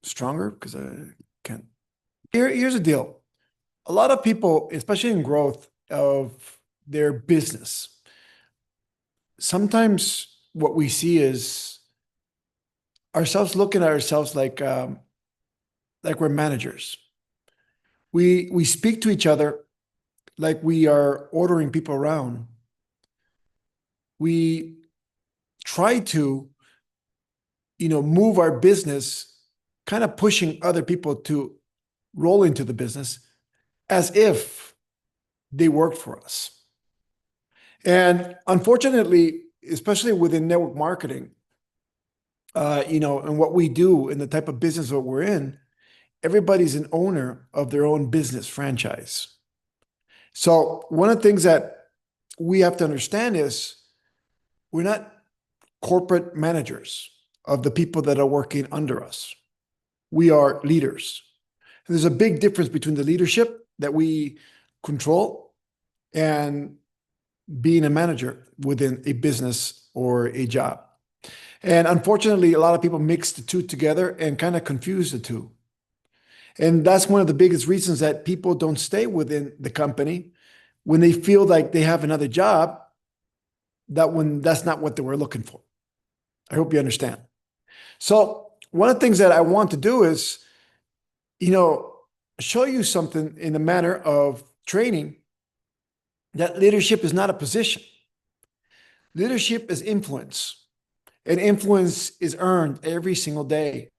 stronger because I can't. Here's the deal. A lot of people, especially in growth of their business, sometimes what we see is ourselves looking at ourselves like we're managers. We speak to each other like we are ordering people around. We try to, move our business, kind of pushing other people to roll into the business as if they worked for us. And unfortunately, especially within network marketing, and what we do and the type of business that we're in, everybody's an owner of their own business franchise. So one of the things that we have to understand is we're not corporate managers of the people that are working under us. We are leaders. And there's a big difference between the leadership that we control and being a manager within a business or a job. And unfortunately, a lot of people mix the two together and kind of confuse the two. And that's one of the biggest reasons that people don't stay within the company when they feel like they have another job, that's not what they were looking for. I hope you understand. So one of the things that I want to do is, show you something in the manner of training that leadership is not a position. Leadership is influence, and influence is earned every single day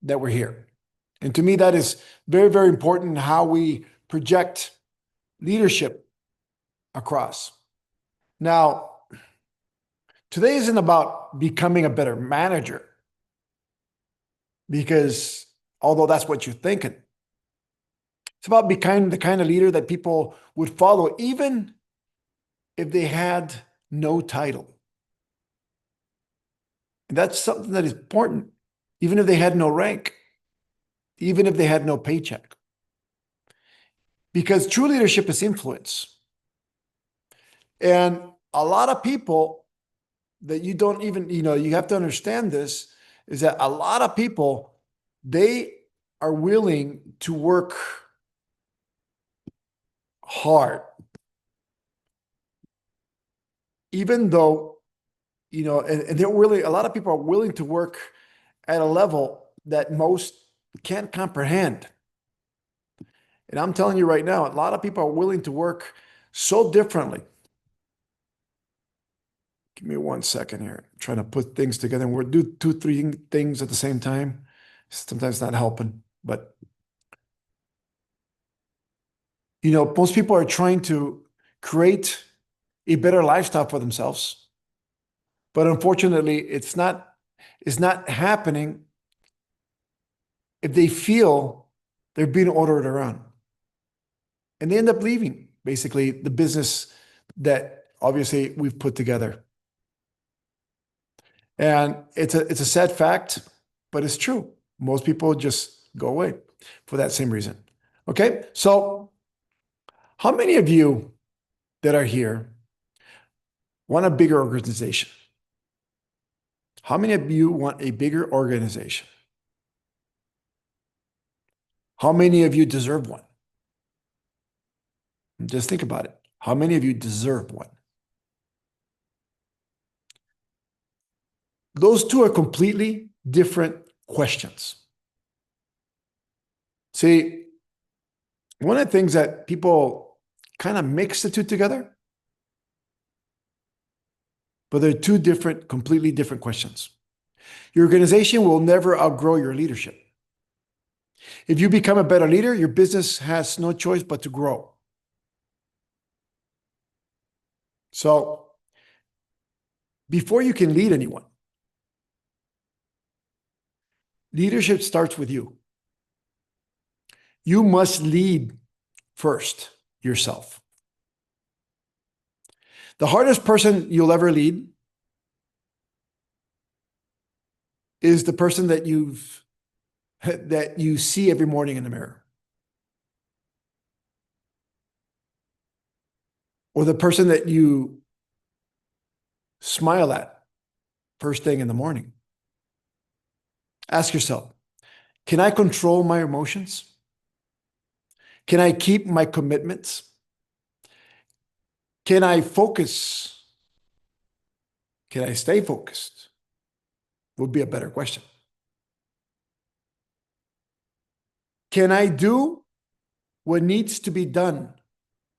that we're here. And to me, that is very, very important in how we project leadership across. Now, today isn't about becoming a better manager, because although that's what you're thinking, it's about becoming the kind of leader that people would follow, even if they had no title. And that's something that is important, even if they had no rank, even if they had no paycheck. Because true leadership is influence. And a lot of people that you don't even, you have to understand this, is that a lot of people, they are willing to work hard, even though, and they're really, a lot of people are willing to work at a level that most can't comprehend. And I'm telling you right now, a lot of people are willing to work so differently. Give me 1 second here. I'm trying to put things together, and we'll do 2, 3 things at the same time. Sometimes not helping, but most people are trying to create a better lifestyle for themselves. But unfortunately, it's not happening if they feel they're being ordered around. And they end up leaving, basically, the business that obviously we've put together. And it's a sad fact, but it's true. Most people just go away for that same reason. Okay, so how many of you that are here want a bigger organization? How many of you want a bigger organization? How many of you deserve one? Just think about it. How many of you deserve one? Those two are completely different questions. See, one of the things that people kind of mix the two together, but they're two different, completely different questions. Your organization will never outgrow your leadership. If you become a better leader, your business has no choice but to grow. So before you can lead anyone, leadership starts with you. You must lead first yourself. The hardest person you'll ever lead is the person that you see every morning in the mirror. Or the person that you smile at first thing in the morning. Ask yourself, Can I control my emotions? Can I keep my commitments? Can I focus? Can I stay focused? Would be a better question. Can I do what needs to be done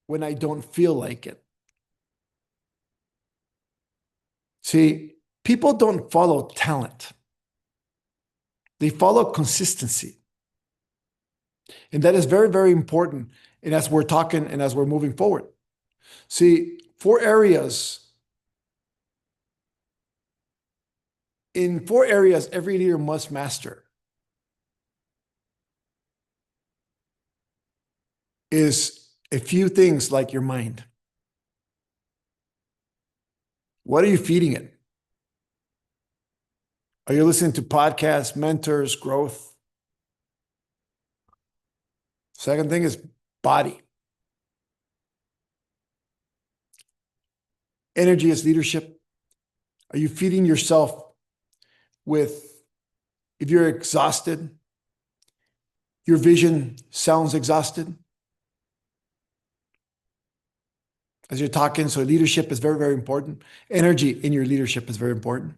when I don't feel like it? See, people don't follow talent. They follow consistency. And that is very, very important. And as we're talking and as we're moving forward. See, in 4 areas, every leader must master is a few things like your mind. What are you feeding it? Are you listening to podcasts, mentors, growth? Second thing is body. Energy is leadership. Are you feeding yourself with, if you're exhausted, your vision sounds exhausted as you're talking. So leadership is very, very important. Energy in your leadership is very important.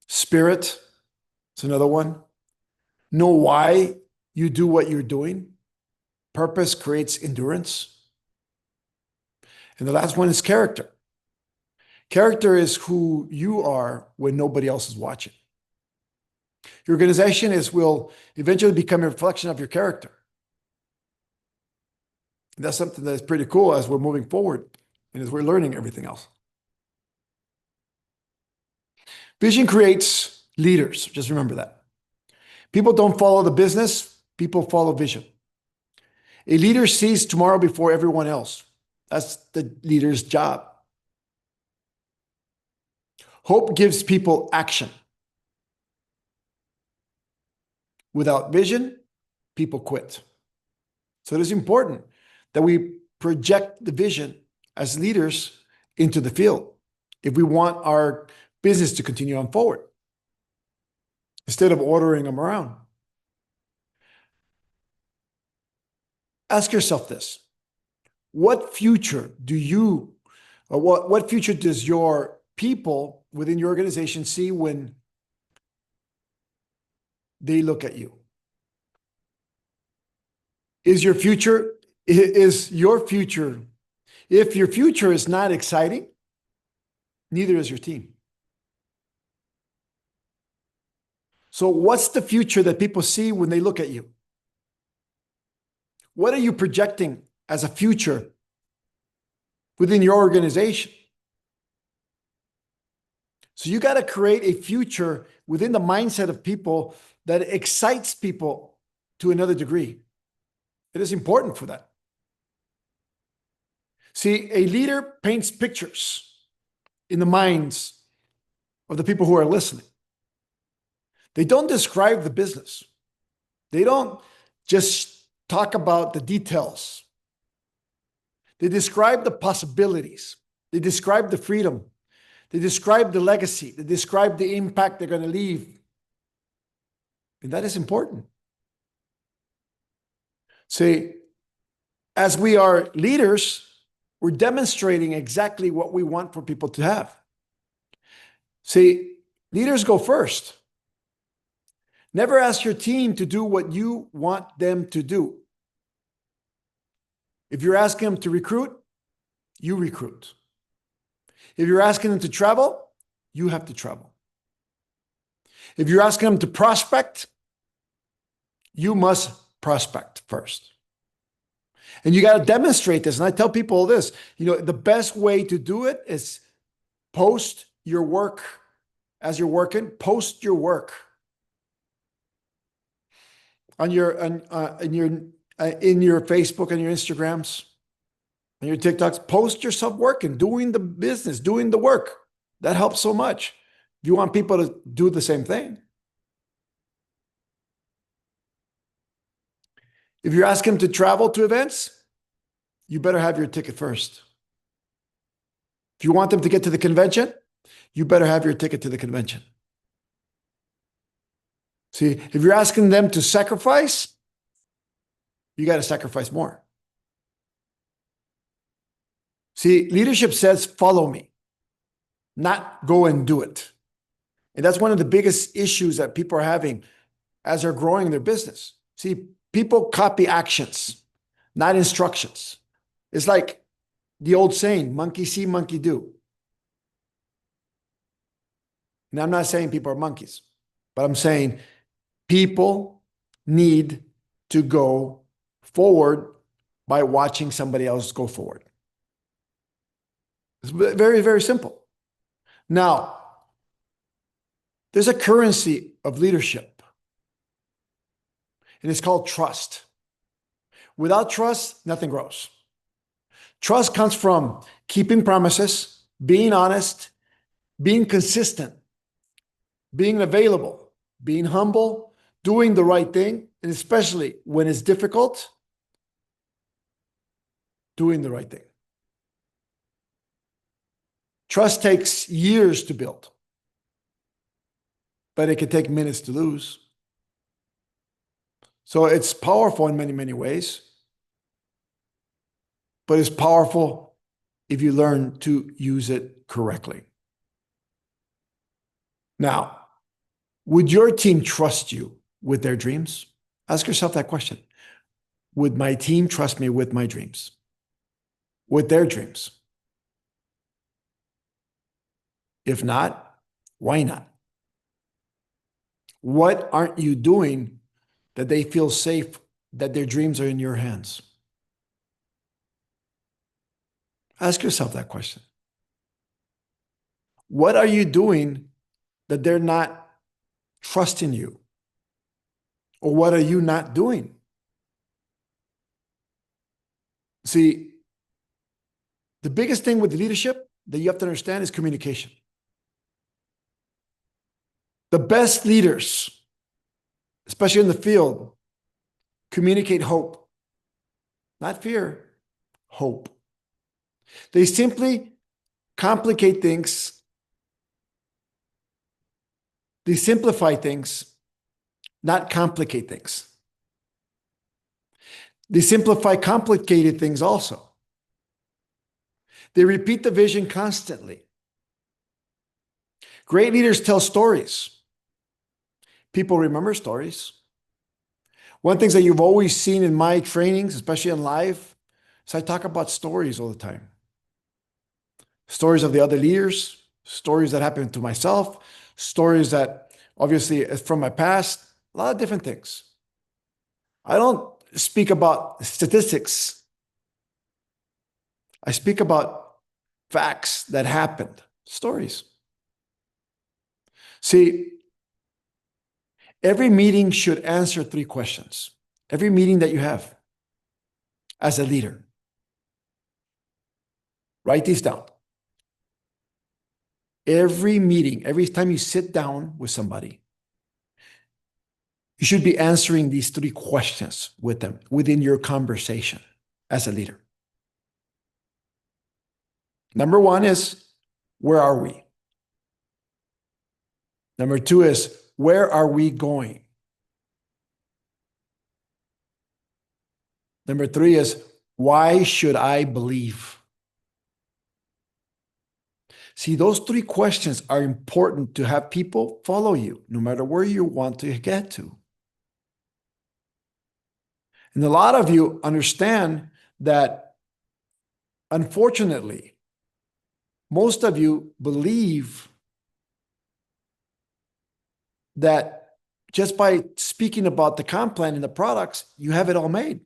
Spirit is another one. Know why you do what you're doing. Purpose creates endurance. And the last one is character. Character is who you are when nobody else is watching. Your organization will eventually become a reflection of your character. And that's something that's pretty cool as we're moving forward and as we're learning everything else. Vision creates leaders. Just remember that. People don't follow the business. People follow vision. A leader sees tomorrow before everyone else. That's the leader's job. Hope gives people action. Without vision, people quit. So it is important that we project the vision as leaders into the field if we want our business to continue on forward instead of ordering them around. Ask yourself this. What future does your people within your organization see when they look at you? If your future is not exciting, neither is your team. So what's the future that people see when they look at you? What are you projecting as a future within your organization? So you got to create a future within the mindset of people that excites people to another degree. It is important for that. See, a leader paints pictures in the minds of the people who are listening. They don't describe the business. They don't just talk about the details. They describe the possibilities. They describe the freedom. They describe the legacy. They describe the impact they're going to leave. And that is important. See, as we are leaders, we're demonstrating exactly what we want for people to have. See, leaders go first. Never ask your team to do what you want them to do. If you're asking them to recruit, you recruit. If you're asking them to travel, you have to travel. If you're asking them to prospect, you must prospect first. And you got to demonstrate this. And I tell people this, the best way to do it is post your work as you're working, post your work in your Facebook and your Instagrams and your TikToks. Post yourself working, doing the business, doing the work. That helps so much. If you want people to do the same thing. If you're asking them to travel to events, you better have your ticket first. If you want them to get to the convention, you better have your ticket to the convention. See, if you're asking them to sacrifice, you got to sacrifice more. See, leadership says, follow me, not go and do it. And that's one of the biggest issues that people are having as they're growing their business. See, people copy actions, not instructions. It's like the old saying, monkey see, monkey do. And I'm not saying people are monkeys, but I'm saying people need to go forward by watching somebody else go forward. It's very, very simple. Now, there's a currency of leadership, and it's called trust. Without trust, nothing grows. Trust comes from keeping promises, being honest, being consistent, being available, being humble, doing the right thing, and especially when it's difficult, doing the right thing. Trust takes years to build, but it can take minutes to lose. So it's powerful in many, many ways, but it's powerful if you learn to use it correctly. Now, would your team trust you with their dreams? Ask yourself that question. Would my team trust me with my dreams? With their dreams? If not, why not? What aren't you doing that they feel safe that their dreams are in your hands? Ask yourself that question. What are you doing that they're not trusting you? Or what are you not doing? See, the biggest thing with leadership that you have to understand is communication. The best leaders, especially in the field, communicate hope, not fear, hope. They simply complicate things. They simplify things, not complicate things. They simplify complicated things also. They repeat the vision constantly. Great leaders tell stories. People remember stories. One thing that you've always seen in my trainings, especially in live, is I talk about stories all the time. Stories of the other leaders, stories that happened to myself, stories that obviously from my past, a lot of different things. I don't speak about statistics. I speak about facts that happened, stories. See, every meeting should answer 3 questions. Every meeting that you have as a leader. Write these down. Every meeting, every time you sit down with somebody, you should be answering these 3 questions with them within your conversation as a leader. Number 1 is, where are we? Number 2 is, where are we going? Number 3 is, why should I believe? See, those 3 questions are important to have people follow you, no matter where you want to get to. And a lot of you understand that, unfortunately, most of you believe that just by speaking about the comp plan and the products, you have it all made.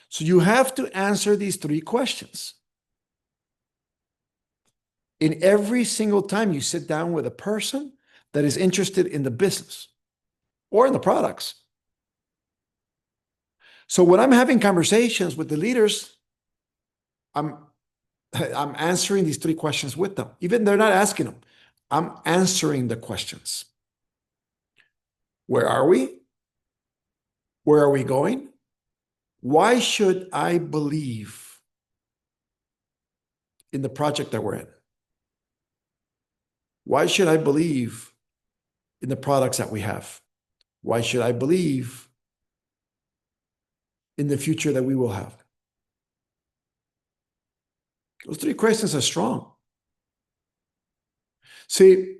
So you have to answer these 3 questions. In every single time you sit down with a person that is interested in the business or in the products. So when I'm having conversations with the leaders, I'm answering these 3 questions with them. Even they're not asking them. I'm answering the questions. Where are we? Where are we going? Why should I believe in the project that we're in? Why should I believe in the products that we have? Why should I believe in the future that we will have? Those three questions are strong. See,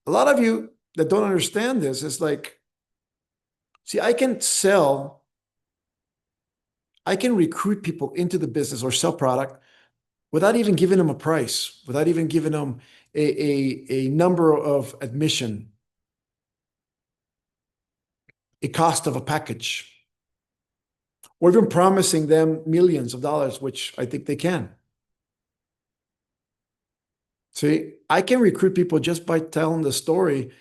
a lot of you that don't understand this is like, see, I can recruit people into the business or sell product without even giving them a price, without even giving them a number of admission, a cost of a package, or even promising them millions of dollars, which I think they can. See, I can recruit people just by telling the story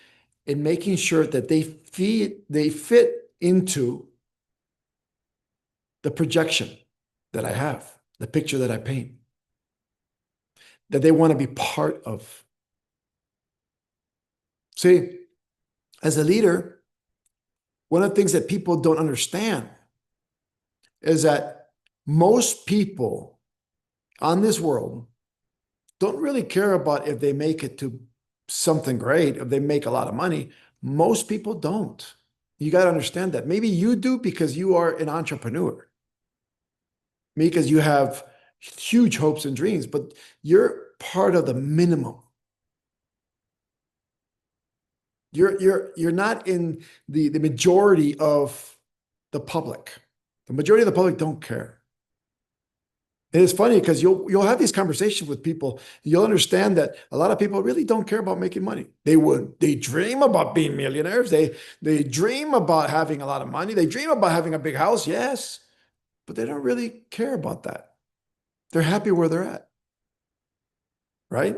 and making sure that they fit into the projection that I have, the picture that I paint, that they want to be part of. See, as a leader, one of the things that people don't understand is that most people on this world don't really care about if they make it to something great, if they make a lot of money. Most people don't. You got to understand that. Maybe you do because you are an entrepreneur, because you have huge hopes and dreams, but you're part of the minimum. You're not in the majority of the public. The majority of the public don't care. And it's funny because you'll have these conversations with people. You'll understand that a lot of people really don't care about making money. They dream about being millionaires. They dream about having a lot of money. They dream about having a big house, yes, but they don't really care about that. They're happy where they're at, right?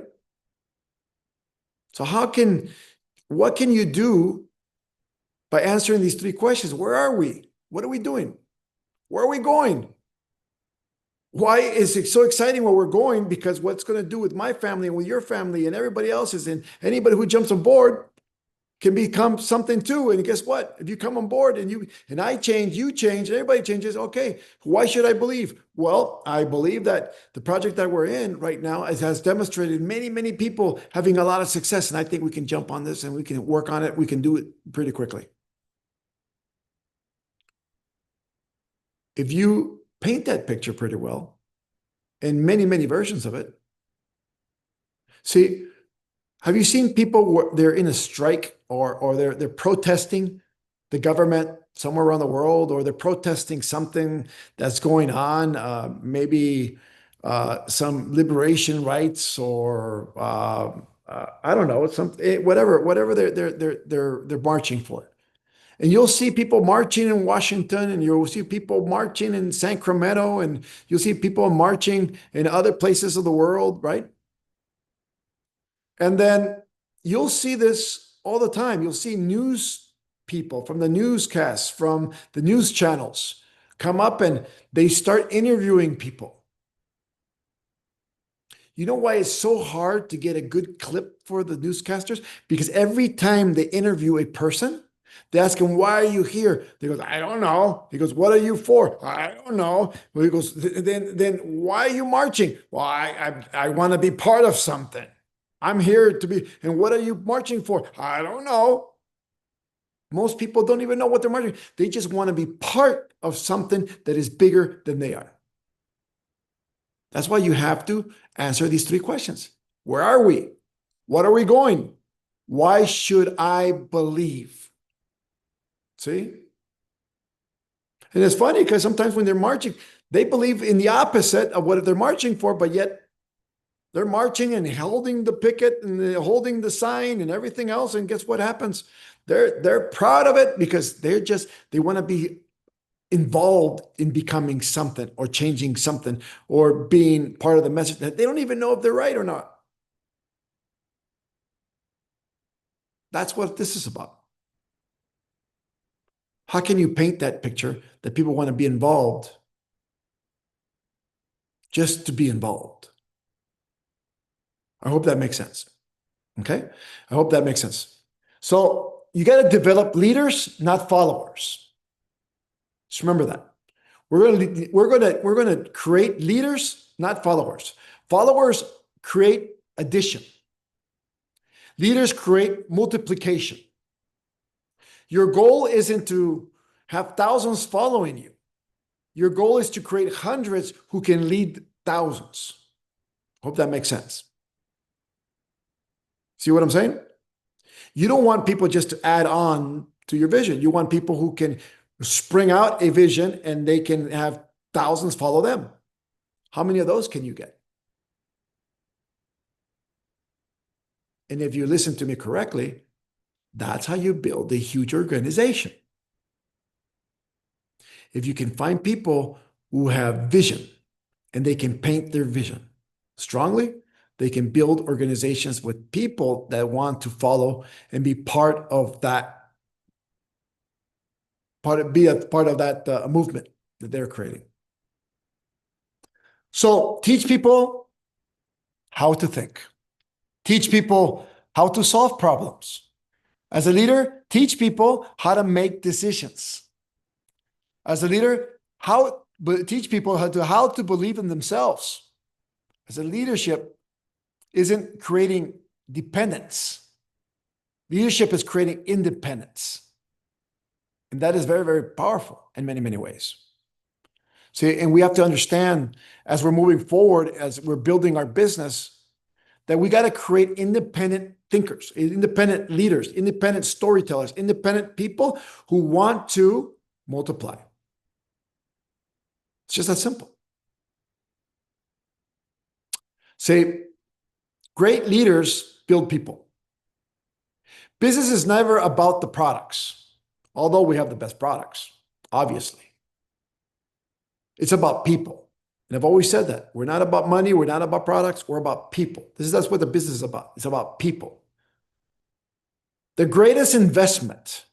So what can you do by answering these three questions? Where are we? What are we doing? Where are we going? Why is it so exciting where we're going? Because what's going to do with my family and with your family and everybody else's, and anybody who jumps on board can become something too. And guess what? If you come on board and I change, you change, and everybody changes, okay, why should I believe? Well, I believe that the project that we're in right now has demonstrated many, many people having a lot of success. And I think we can jump on this and we can work on it. We can do it pretty quickly. If you paint that picture pretty well, and many, many versions of it. See, have you seen people where they're in a strike or they're protesting the government somewhere around the world, or they're protesting something that's going on, maybe some liberation rights, or I don't know, whatever they're marching for. And you'll see people marching in Washington, and you'll see people marching in Sacramento, and you'll see people marching in other places of the world, right? And then you'll see this all the time. You'll see news people from the newscasts, from the news channels come up and they start interviewing people. You know why it's so hard to get a good clip for the newscasters? Because every time they interview a person, they ask him, why are you here? They goes, I don't know. He goes, what are you for? I don't know. Well, he goes, then why are you marching? Well, I want to be part of something. I'm here to be. And what are you marching for? I don't know. Most people don't even know what they're marching. They just want to be part of something that is bigger than they are. That's why you have to answer these three questions. Where are we? What are we going? Why should I believe? See? And it's funny because sometimes when they're marching, they believe in the opposite of what they're marching for, but yet they're marching and holding the picket and holding the sign and everything else. And guess what happens? They're proud of it because they want to be involved in becoming something or changing something or being part of the message that they don't even know if they're right or not. That's what this is about. How can you paint that picture that people want to be involved just to be involved? I hope that makes sense. Okay? I hope that makes sense. So you got to develop leaders, not followers. Just remember that. We're going to create leaders, not followers. Followers create addition. Leaders create multiplication. Your goal isn't to have thousands following you. Your goal is to create hundreds who can lead thousands. Hope that makes sense. See what I'm saying? You don't want people just to add on to your vision. You want people who can spring out a vision and they can have thousands follow them. How many of those can you get? And if you listen to me correctly, that's how you build a huge organization. If you can find people who have vision and they can paint their vision strongly, they can build organizations with people that want to follow and be part of that, be a part of that movement that they're creating. So teach people how to think. Teach people how to solve problems. As a leader, teach people how to make decisions. As a leader, teach people how to believe in themselves. As a leadership isn't creating dependence. Leadership is creating independence. And that is very, very powerful in many, many ways. See, and we have to understand as we're moving forward, as we're building our business, that we got to create independent thinkers, independent leaders, independent storytellers, independent people who want to multiply. It's just that simple. Say, great leaders build people. Business is never about the products, although we have the best products, obviously. It's about people. And I've always said that. We're not about money. We're not about products. We're about people. That's what the business is about. It's about people. The greatest investment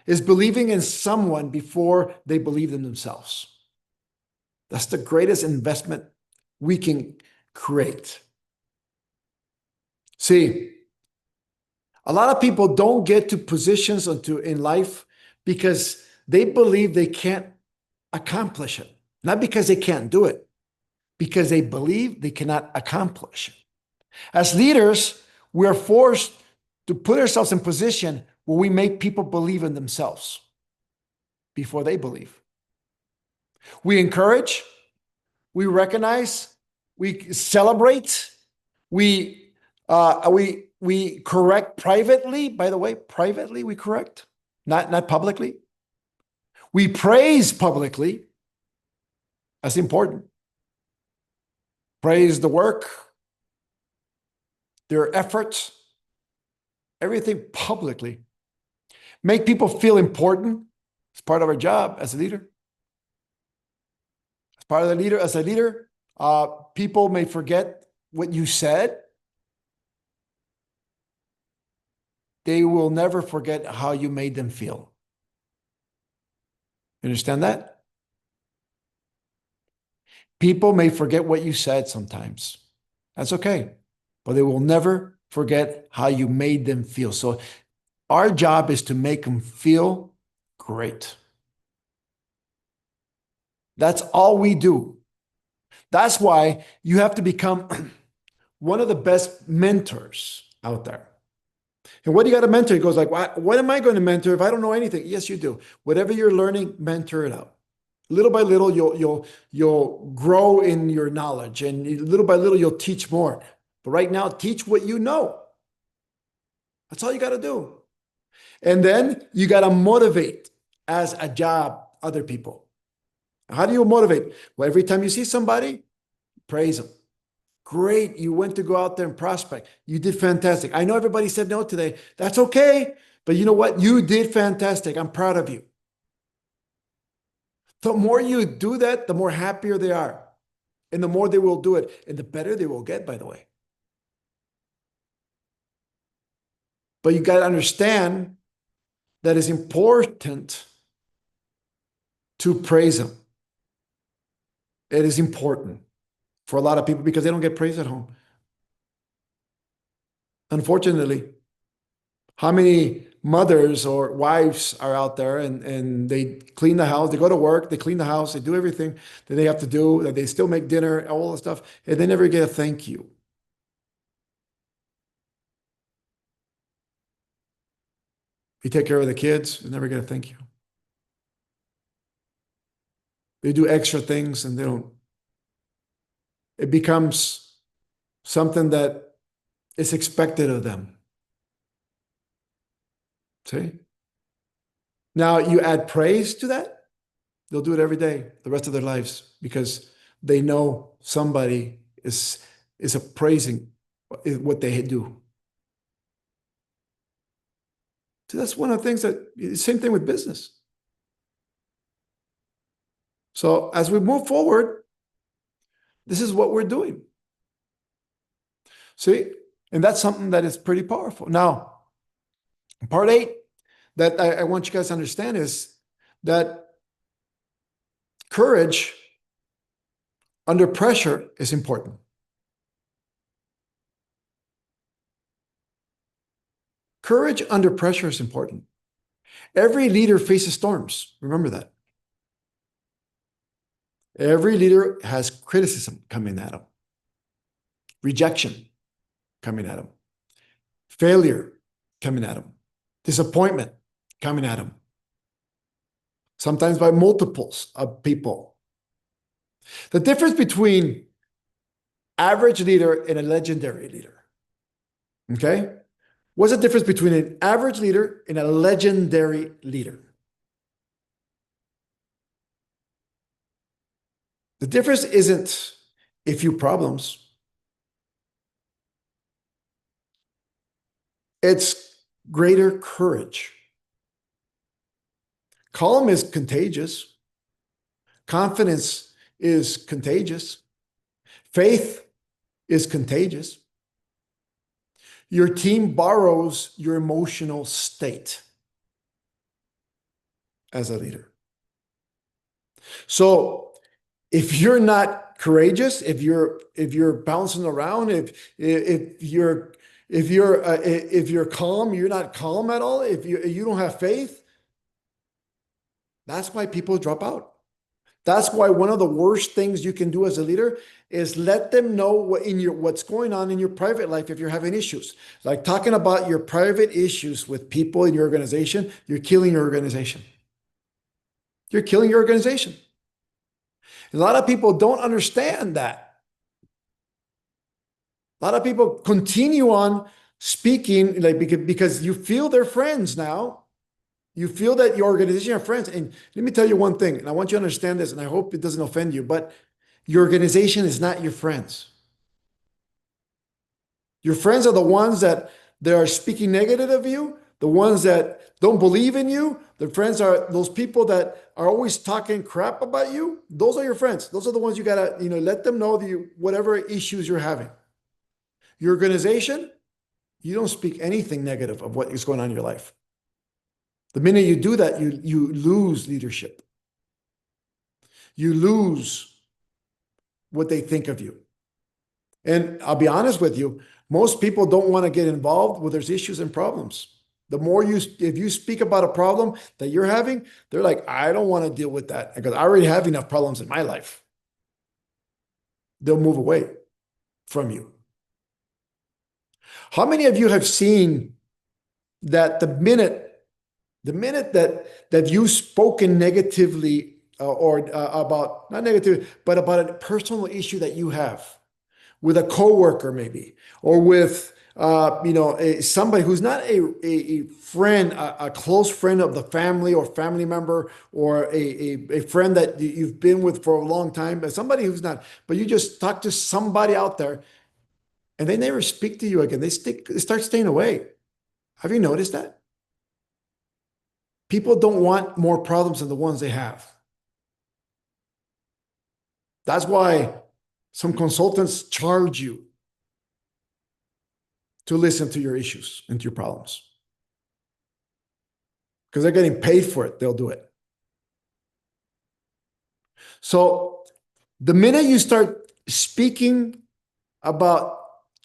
is believing in someone before they believe in themselves. That's the greatest investment we can create. See, a lot of people don't get to positions in life because they believe they can't accomplish it. Not because they can't do it, because they believe they cannot accomplish it. As leaders, we are forced to put ourselves in position where we make people believe in themselves before they believe. We encourage, we recognize, we celebrate, we correct privately. By the way, privately we correct, not publicly. We praise publicly. That's important. Praise the work, their efforts, everything publicly. Make people feel important. It's part of our job as a leader. As a leader, people may forget what you said. They will never forget how you made them feel. You understand that? People may forget what you said sometimes. That's okay. But they will never forget how you made them feel. So our job is to make them feel great. That's all we do. That's why you have to become one of the best mentors out there. And what do you got to mentor? He goes like, what am I going to mentor if I don't know anything? Yes, you do. Whatever you're learning, mentor it out. Little by little, you'll grow in your knowledge, and little by little, you'll teach more. But right now, teach what you know. That's all you got to do. And then you got to motivate as a job other people. How do you motivate? Well, every time you see somebody, praise them. Great, you went to go out there and prospect. You did fantastic. I know everybody said no today. That's okay. But you know what? You did fantastic. I'm proud of you. The more you do that, the more happier they are. And the more they will do it. And the better they will get, by the way. But you got to understand that it's important to praise them. It is important for a lot of people because they don't get praise at home. Unfortunately, how many mothers or wives are out there and they clean the house, they go to work, they clean the house, they do everything that they have to do, that they still make dinner, all the stuff, and they never get a thank you. You take care of the kids, they never get a thank you. They do extra things and they don't, it becomes something that is expected of them. See? Now you add praise to that, they'll do it every day, the rest of their lives, because they know somebody is appraising what they do. So that's one of the things same thing with business. So as we move forward, this is what we're doing. See, and that's something that is pretty powerful. Now, part 8 that I want you guys to understand is that courage under pressure is important. Courage under pressure is important. Every leader faces storms. Remember that. Every leader has criticism coming at them, rejection coming at them, failure coming at them, disappointment coming at them, sometimes by multiples of people. The difference between average leader and a legendary leader, okay? What's the difference between an average leader and a legendary leader? The difference isn't a few problems. It's greater courage. Calm is contagious. Confidence is contagious. Faith is contagious. Your team borrows your emotional state as a leader. So if you're not courageous, if you're bouncing around, if you're calm, you're not calm at all, if you don't have faith, that's why people drop out. That's why one of the worst things you can do as a leader is let them know what's going on in your private life if you're having issues. Like talking about your private issues with people in your organization, you're killing your organization. You're killing your organization. A lot of people don't understand that. A lot of people continue on speaking like because you feel they're friends now. You feel that your organization are friends. And let me tell you one thing, and I want you to understand this, and I hope it doesn't offend you, but your organization is not your friends. Your friends are the ones that they are speaking negative of you, the ones that don't believe in you. The friends are those people that are always talking crap about you. Those are your friends. Those are the ones you gotta, let them know that whatever issues you're having. Your organization, you don't speak anything negative of what is going on in your life. The minute you do that, you lose leadership. You lose what they think of you. And I'll be honest with you, most people don't want to get involved where there's issues and problems. If you speak about a problem that you're having, they're like, I don't want to deal with that because I already have enough problems in my life. They'll move away from you. How many of you have seen that the minute that you've spoken negatively about, not negatively, but about a personal issue that you have with a coworker maybe, or with somebody who's not a friend, a close friend of the family or family member, or a friend that you've been with for a long time, but somebody who's not, but you just talk to somebody out there and they never speak to you again. They start staying away. Have you noticed that? People don't want more problems than the ones they have. That's why some consultants charge you to listen to your issues and to your problems. Because they're getting paid for it, they'll do it. So the minute you start speaking about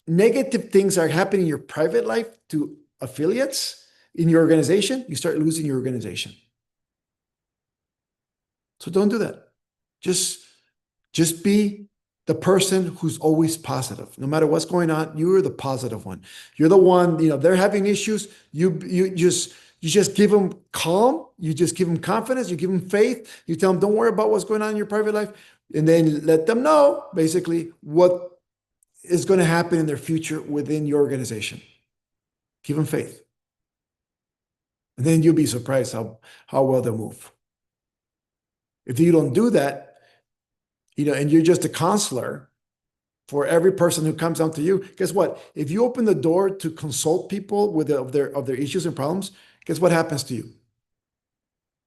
negative things that are happening in your private life to affiliates in your organization, you start losing your organization. So don't do that. Just be the person who's always positive. No matter what's going on, you're the positive one. You're the one, they're having issues. You You just give them calm. You just give them confidence. You give them faith. You tell them, don't worry about what's going on in your private life. And then let them know basically what is going to happen in their future within your organization. Give them faith. And then you'll be surprised how well they'll move. If you don't do that, and you're just a counselor for every person who comes down to you, guess what? If you open the door to consult people with of their issues and problems, guess what happens to you?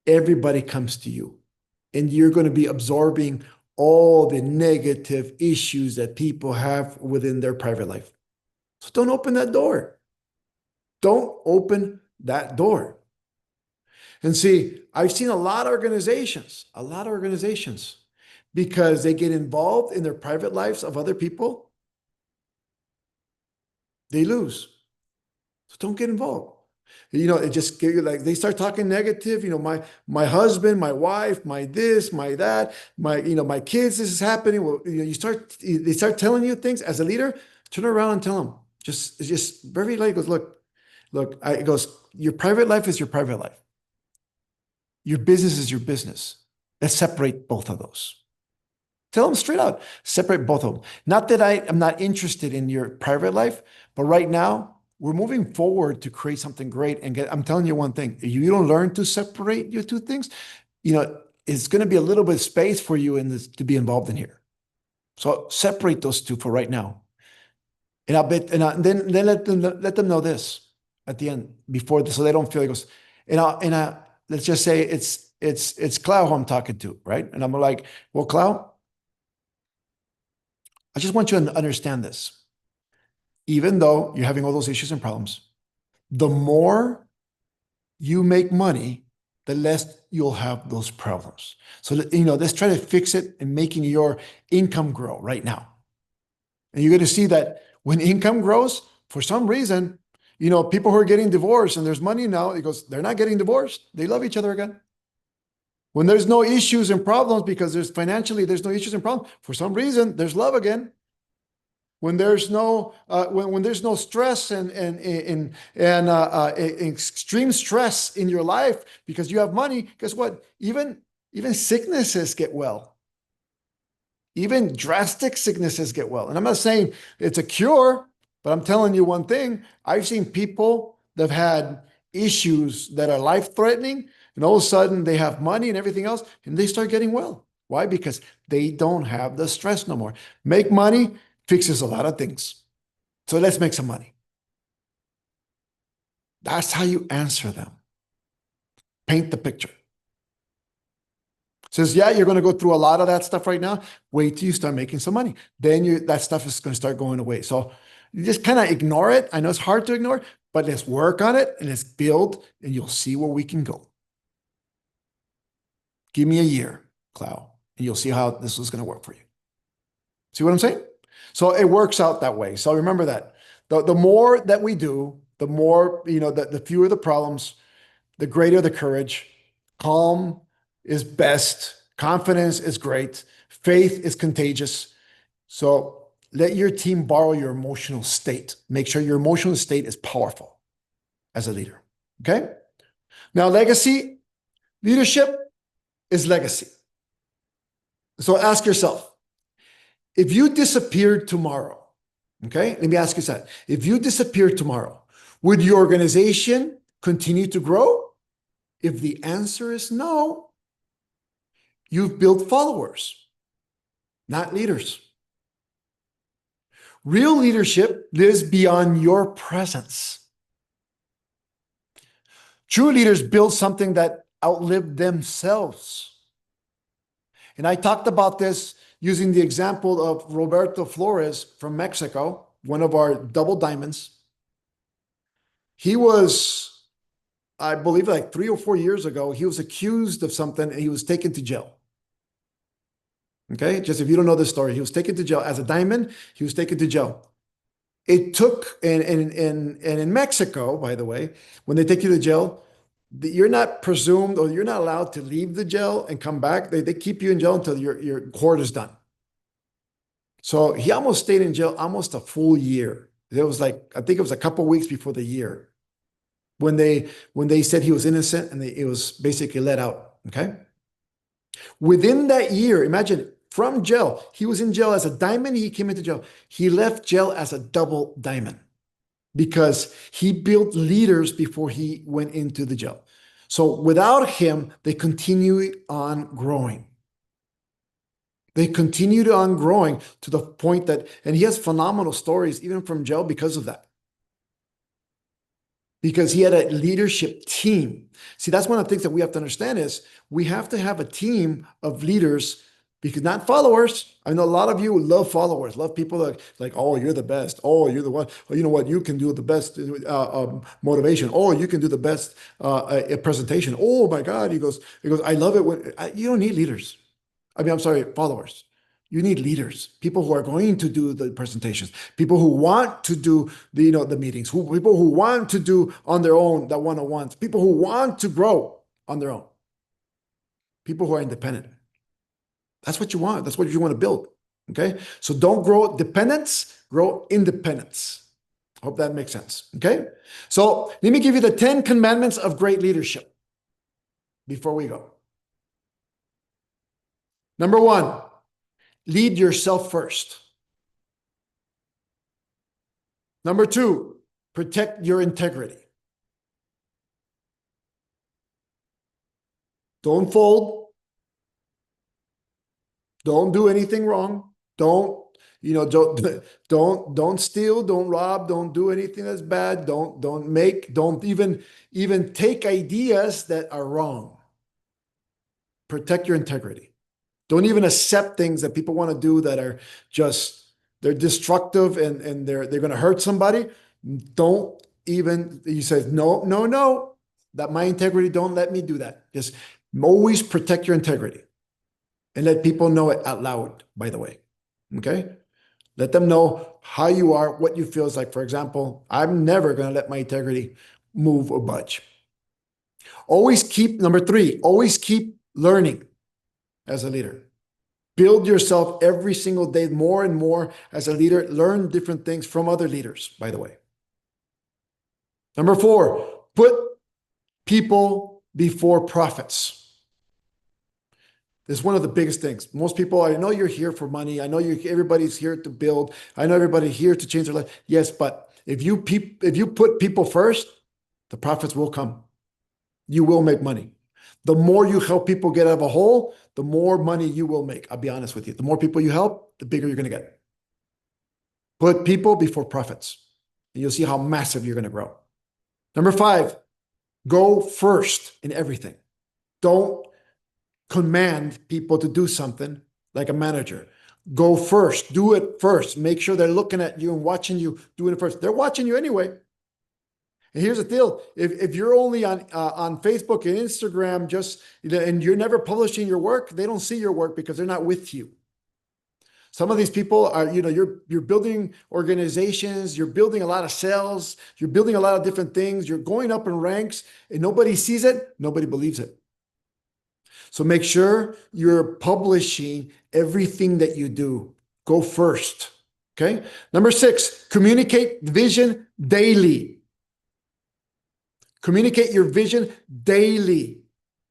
Everybody comes to you, and you're going to be absorbing all the negative issues that people have within their private life. So don't open that door. Don't open that door. And see, I've seen a lot of organizations, because they get involved in their private lives of other people, they lose. So don't get involved. It just like they start talking negative. My husband, my wife, my this, my that, my kids. This is happening. Well, they start telling you things as a leader. Turn around and tell them. Just very light. Goes, look. It goes. Your private life is your private life. Your business is your business. Let's separate both of those. Tell them straight out. Separate both of them. Not that I am not interested in your private life, but right now we're moving forward to create something great. And I'm telling you one thing: if you don't learn to separate your two things, it's going to be a little bit of space for you in this to be involved in here. So separate those two for right now. And then let them know this at the end before this, so they don't feel it goes. Let's just say it's Clau who I'm talking to, right? And I'm like, well, Clau, I just want you to understand this. Even though you're having all those issues and problems, the more you make money, the less you'll have those problems. So, let's try to fix it and making your income grow right now. And you're going to see that when income grows, for some reason, people who are getting divorced and there's money now, they're not getting divorced. They love each other again. When there's no issues and problems because there's no issues and problems, for some reason, there's love again. When there's no when there's no stress and extreme stress in your life because you have money, guess what? Even sicknesses get well. Even drastic sicknesses get well. And I'm not saying it's a cure, but I'm telling you one thing. I've seen people that have had issues that are life-threatening, and all of a sudden they have money and everything else, and they start getting well. Why? Because they don't have the stress no more. Make money fixes a lot of things. So let's make some money. That's how you answer them. Paint the picture. Says, yeah, you're going to go through a lot of that stuff right now. Wait till you start making some money. Then that stuff is going to start going away. So you just kind of ignore it. I know it's hard to ignore, but let's work on it and let's build, and you'll see where we can go. Give me a year, Clau, and you'll see how this is going to work for you. See what I'm saying? So it works out that way. So remember that. The more that we do, the more, the fewer the problems, the greater the courage. Calm is best. Confidence is great. Faith is contagious. So let your team borrow your emotional state. Make sure your emotional state is powerful as a leader. Okay? Now, leadership is legacy. So ask yourself, if you disappeared tomorrow, okay, let me ask you that. If you disappeared tomorrow, would your organization continue to grow? If the answer is no, you've built followers, not leaders. Real leadership lives beyond your presence. True leaders build something that outlived themselves. And I talked about this using the example of Roberto Flores from Mexico, one of our double diamonds. He was, I believe, like 3 or 4 years ago, he was accused of something and he was taken to jail. Okay, just if you don't know this story, he was taken to jail as a diamond. He was taken to jail. It took, and in Mexico, by the way, when they take you to jail, you're not presumed or you're not allowed to leave the jail and come back. They keep you in jail until your court is done. So he almost stayed in jail almost a full year. It was like, I think it was a couple of weeks before the year. when they said he was innocent and it was basically let out. Okay. Within that year, imagine from jail, he was in jail as a diamond. He came into jail. He left jail as a double diamond because he built leaders before he went into the jail. So without him, they continue on growing. They continued on growing to the point that, and he has phenomenal stories even from jail because of that. Because he had a leadership team. See, that's one of the things that we have to understand is we have to have a team of leaders because not followers. I know a lot of you love followers, love people like, oh, you're the best. Oh, you're the one. Oh, you know what? You can do the best motivation. Oh, you can do the best presentation. Oh my God. He goes, I love it when you don't need leaders. I mean, I'm sorry, followers. You need leaders, people who are going to do the presentations, people who want to do the meetings, people who want to do on their own the one-on-ones, people who want to grow on their own, people who are independent. That's what you want. That's what you want to build. Okay. So don't grow dependence, grow independence. Hope that makes sense. Okay. So let me give you the 10 commandments of great leadership before we go. Number 1, lead yourself first. Number 2, protect your integrity. Don't fold. Don't do anything wrong. Don't steal, don't rob, don't do anything that's bad. Don't even take ideas that are wrong. Protect your integrity. Don't even accept things that people want to do that are they're destructive and they're going to hurt somebody. Don't even, you say, no, that my integrity, don't let me do that. Just always protect your integrity and let people know it out loud, by the way. Okay. Let them know how you are, what you feel is like. For example, I'm never going to let my integrity move or budge. Number 3, always keep learning as a leader. Build yourself every single day more and more as a leader. Learn different things from other leaders, by the way. Number 4, put people before profits. This is one of the biggest things. Most people, I know you're here for money. I know everybody's here to build. I know everybody's here to change their life. Yes, but if you put people first, the profits will come. You will make money. The more you help people get out of a hole, the more money you will make. I'll be honest with you. The more people you help, the bigger you're going to get. Put people before profits, and you'll see how massive you're going to grow. Number 5, go first in everything. Don't command people to do something like a manager. Go first. Do it first. Make sure they're looking at you and watching you doing it first. They're watching you anyway. And here's the deal. If you're only on Facebook and Instagram, and you're never publishing your work, they don't see your work because they're not with you. Some of these people are, you're building organizations, you're building a lot of sales, you're building a lot of different things, you're going up in ranks, and nobody sees it, nobody believes it. So make sure you're publishing everything that you do. Go first. Okay. Number 6, communicate vision daily. Communicate your vision daily.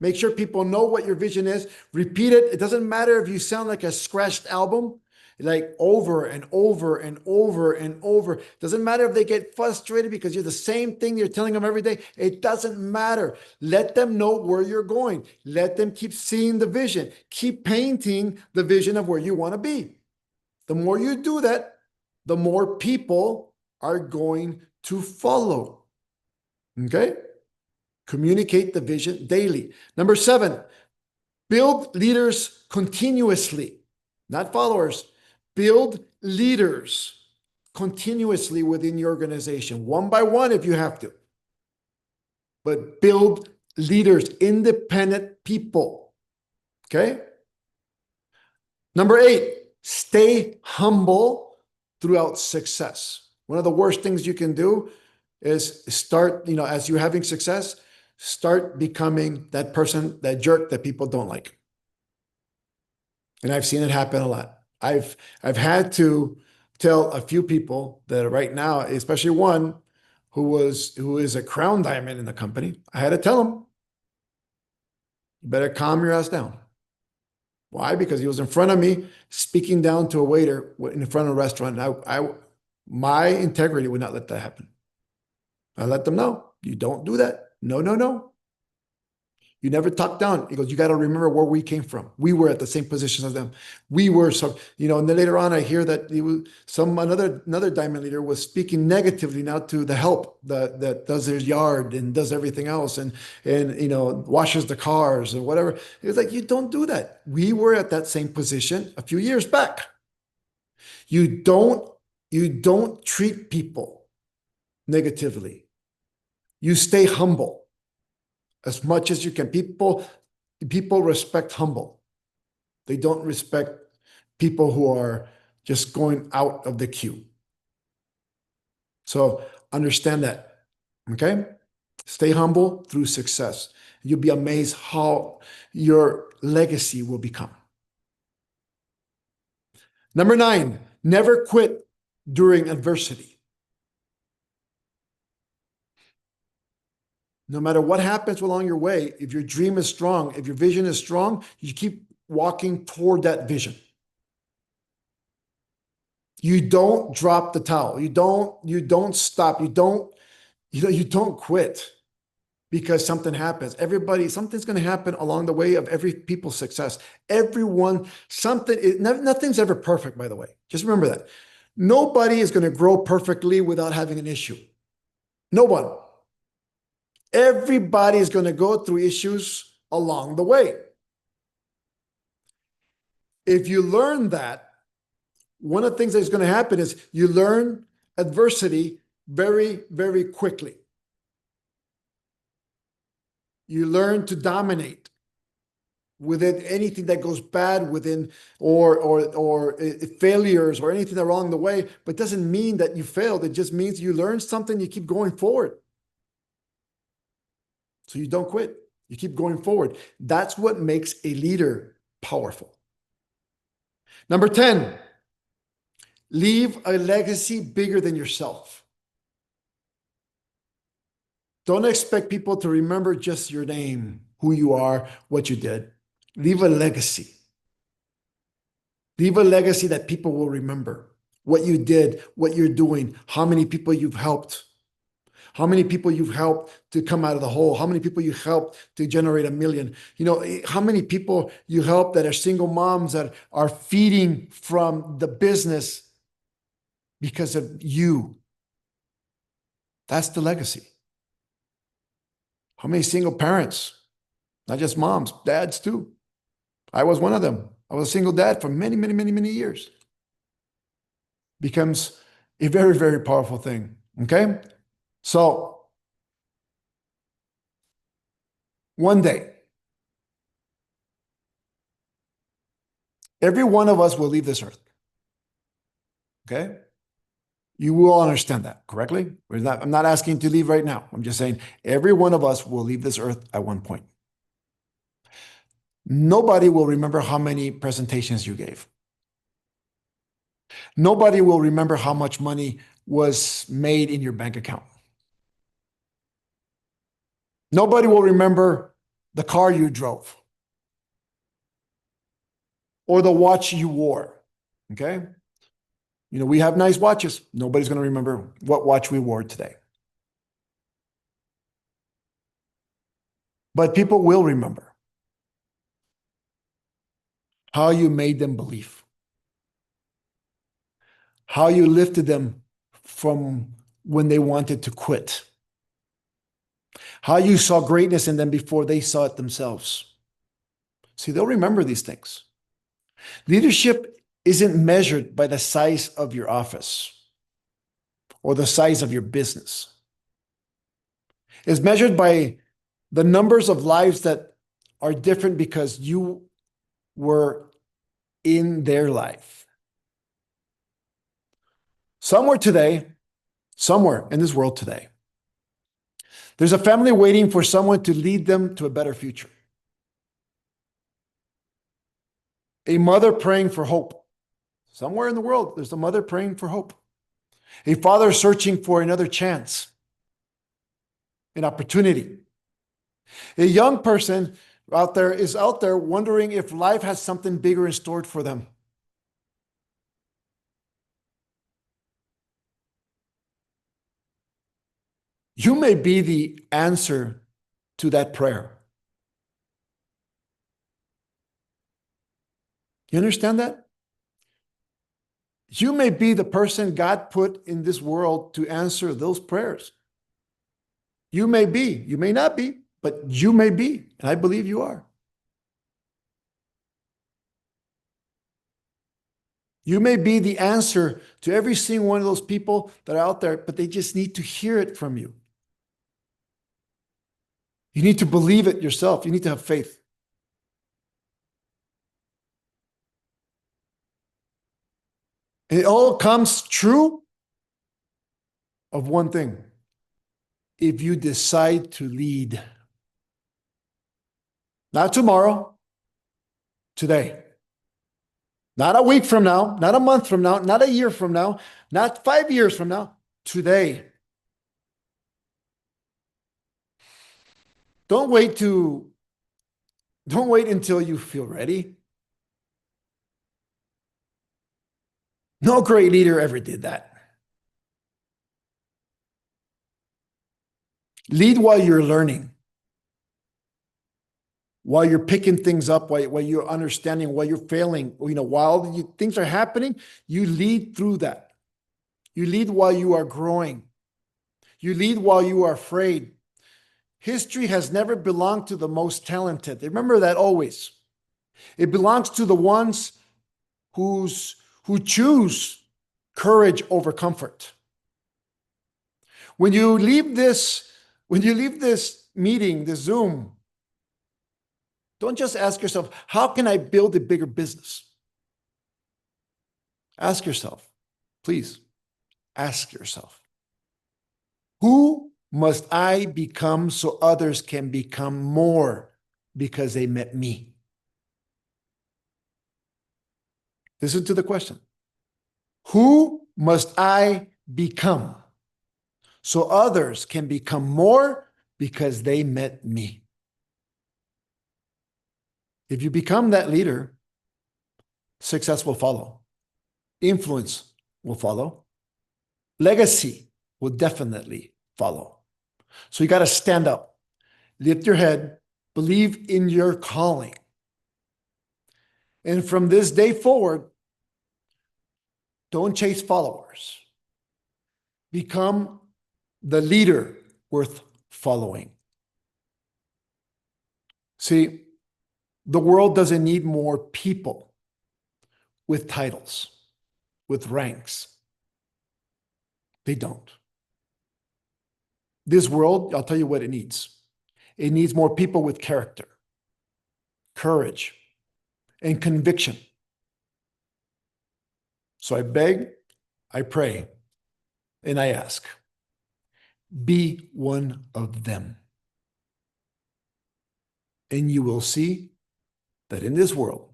Make sure people know what your vision is. Repeat it. It doesn't matter if you sound like a scratched album, like over and over and over and over. It doesn't matter if they get frustrated because you're the same thing you're telling them every day. It doesn't matter. Let them know where you're going. Let them keep seeing the vision. Keep painting the vision of where you want to be. The more you do that, the more people are going to follow. Okay? Communicate the vision daily. Number 7, build leaders continuously, not followers. Build leaders continuously within your organization, one by one if you have to. But build leaders, independent people. Okay? Number 8, stay humble throughout success. One of the worst things you can do is start, as you're having success, start becoming that person, that jerk that people don't like. And I've seen it happen a lot. I've had to tell a few people that right now, especially one who is a crown diamond in the company, I had to tell him, you better calm your ass down. Why? Because he was in front of me speaking down to a waiter in front of a restaurant. And my integrity would not let that happen. I let them know, you don't do that. No, no, no. You never talk down. He goes, you got to remember where we came from. We were at the same position as them. We were so, and then later on, I hear that another diamond leader was speaking negatively now to the help that does their yard and does everything else and washes the cars and whatever. It's like, you don't do that. We were at that same position a few years back. You don't treat people negatively. You stay humble as much as you can. People respect humble. They don't respect people who are just going out of the queue. So understand that, okay? Stay humble through success. You'll be amazed how your legacy will become. Number 9, never quit during adversity. No matter what happens along your way, if your dream is strong, if your vision is strong, you keep walking toward that vision. You don't drop the towel. You don't stop. You don't quit because something happens. Something's going to happen along the way of every people's success. Nothing's ever perfect, by the way. Just remember that. Nobody is going to grow perfectly without having an issue. No one. Everybody is going to go through issues along the way. If you learn that, one of the things that's going to happen is you learn adversity very, very quickly. You learn to dominate within anything that goes bad within or failures or anything along the way, but it doesn't mean that you failed. It just means you learn something, you keep going forward. So you don't quit. You keep going forward. That's what makes a leader powerful. Number 10, leave a legacy bigger than yourself. Don't expect people to remember just your name, who you are, what you did. Leave a legacy. Leave a legacy that people will remember. What you did, what you're doing, how many people you've helped. How many people you've helped to come out of the hole? How many people you helped to generate $1 million? How many people you help that are single moms that are feeding from the business because of you? That's the legacy. How many single parents, not just moms, dads too? I was one of them. I was a single dad for many, many, many, many years. Becomes a very, very powerful thing, okay? So, one day, every one of us will leave this earth. Okay? You will understand that correctly. I'm not asking to leave right now. I'm just saying every one of us will leave this earth at one point. Nobody will remember how many presentations you gave. Nobody will remember how much money was made in your bank account. Nobody will remember the car you drove or the watch you wore. Okay? We have nice watches. Nobody's going to remember what watch we wore today. But people will remember how you made them believe, how you lifted them from when they wanted to quit, how you saw greatness in them before they saw it themselves. See, they'll remember these things. Leadership isn't measured by the size of your office or the size of your business. It's measured by the numbers of lives that are different because you were in their life. Somewhere in this world today, there's a family waiting for someone to lead them to a better future. A mother praying for hope. Somewhere in the world, there's a mother praying for hope. A father searching for another chance. an opportunity. A young person out there is out there wondering if life has something bigger in store for them. You may be the answer to that prayer. You understand that? You may be the person God put in this world to answer those prayers. You may be, you may not be, but you may be. And I believe you are. You may be the answer to every single one of those people that are out there, but they just need to hear it from you. You need to believe it yourself. You need to have faith. And it all comes true of one thing. If you decide to lead, not tomorrow, today. Not a week from now, not a month from now, not a year from now, not 5 years from now, today. Don't wait to, don't wait until you feel ready. No great leader ever did that. Lead while you're learning, while you're picking things up, while you're understanding, while you're failing, while things are happening, you lead through that. You lead while you are growing. You lead while you are afraid. History has never belonged to the most talented. Remember that always. It belongs to the ones who choose courage over comfort. When you leave this meeting, this Zoom, don't just ask yourself, how can I build a bigger business? Ask yourself, please, ask yourself, who must I become so others can become more because they met me? Listen to the question. Who must I become so others can become more because they met me? If you become that leader, success will follow. Influence will follow. Legacy will definitely follow. So you got to stand up, lift your head, believe in your calling. And from this day forward, don't chase followers. Become the leader worth following. See, the world doesn't need more people with titles, with ranks. They don't. This world, I'll tell you what it needs. It needs more people with character, courage, and conviction. So I beg, I pray, and I ask, be one of them. And you will see that in this world,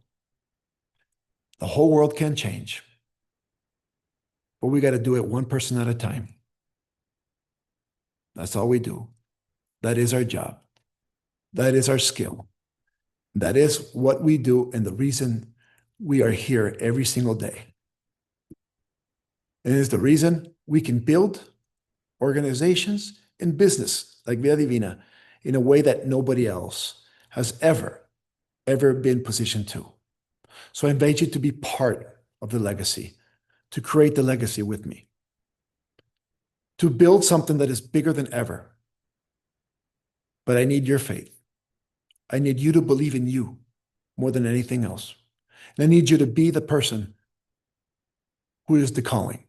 the whole world can change. But we got to do it one person at a time. That's all we do. That is our job. That is our skill. That is what we do and the reason we are here every single day. And it's the reason we can build organizations and business like Vida Divina in a way that nobody else has ever been positioned to. So I invite you to be part of the legacy, to create the legacy with me, to build something that is bigger than ever. But I need your faith. I need you to believe in you more than anything else. And I need you to be the person who is the calling.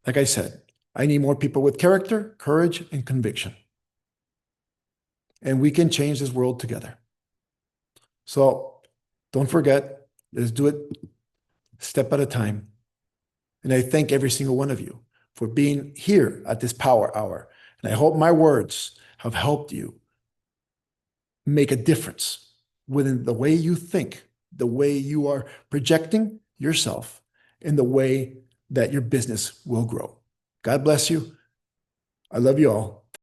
Like I said, I need more people with character, courage, and conviction. And we can change this world together. So don't forget, let's do it step at a time. And I thank every single one of you for being here at this Power Hour. And I hope my words have helped you make a difference within the way you think, the way you are projecting yourself, and the way that your business will grow. God bless you. I love you all.